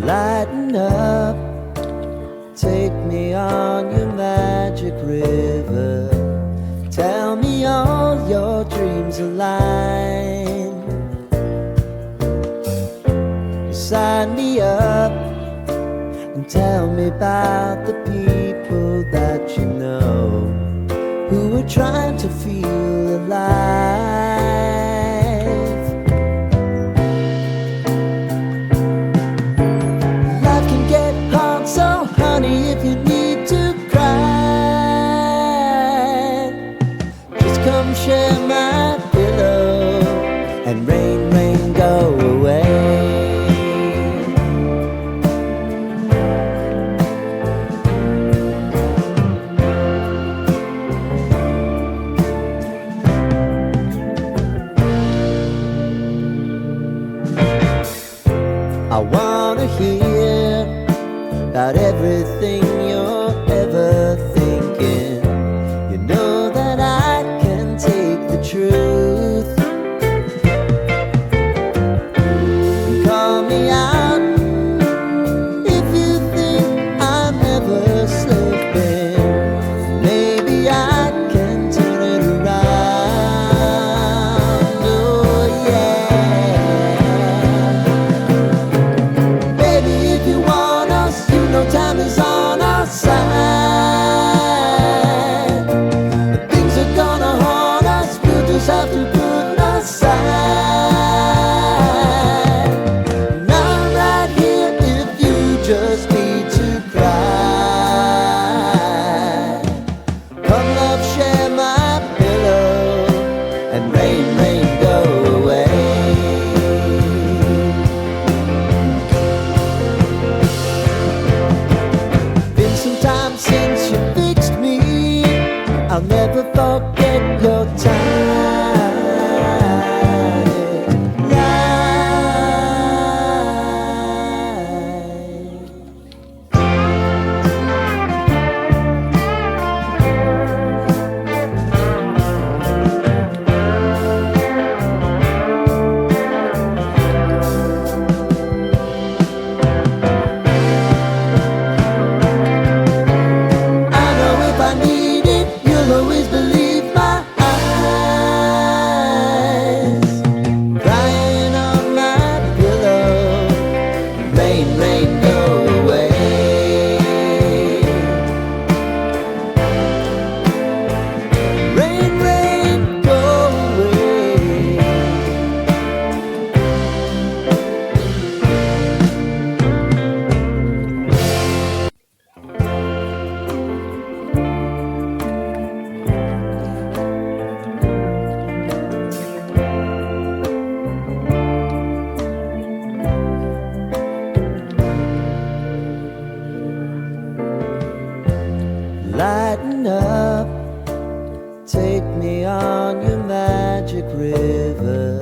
Lighten up, take me on your magic river. Tell me all your dreams align. Sign me up and tell me about the people that you know who are trying to feel alive. Life can get hard, so honey, if you need to cry, just come share my pillow and rain, rain, go away. I wanna hear about everything you're ever thinking. You know that I can take the truth. Call me out if you think I'm ever slipping. Maybe I can turn it around. Oh yeah. Baby, if you want us, you know time is on our side. But things are gonna haunt us, we'll just have to put aside. And I'm right here if you just need to cry. Come love, share my pillow and rain, rain, go away. Been some time since you fixed me, I'll never forget your time. I know if I need it, you'll always believe my eyes. Crying on my pillow, rain, rain, go away. Rain, rain, go away. Lighten up, take me on your magic river.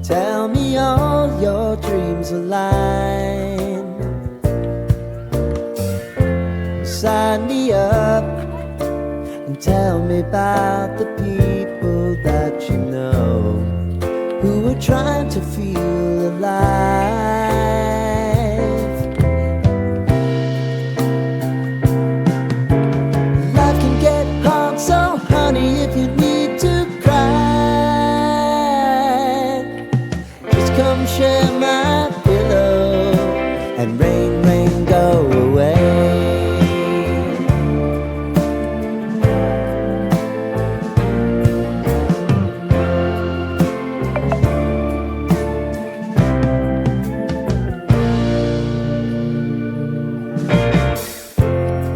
Tell me all your dreams align. Sign me up and tell me about the people that you know who are trying to feel alive. Life can get hard, so honey, if you need to cry, just come share my pillow and rain, rain, go away.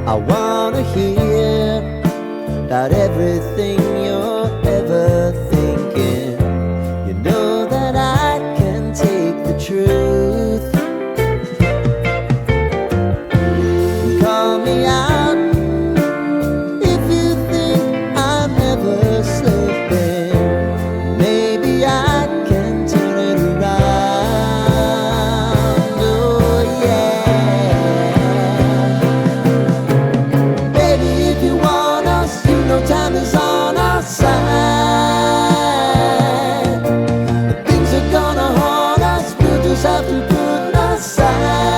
I wanna hear about everything you're ever thinking. You know that I can take the truth. Call me out if you think I'm ever slipping. Maybe I can turn it around. Oh yeah. Baby, if you want us, you know time is on our side. But things are gonna haunt us, we'll just have to put aside.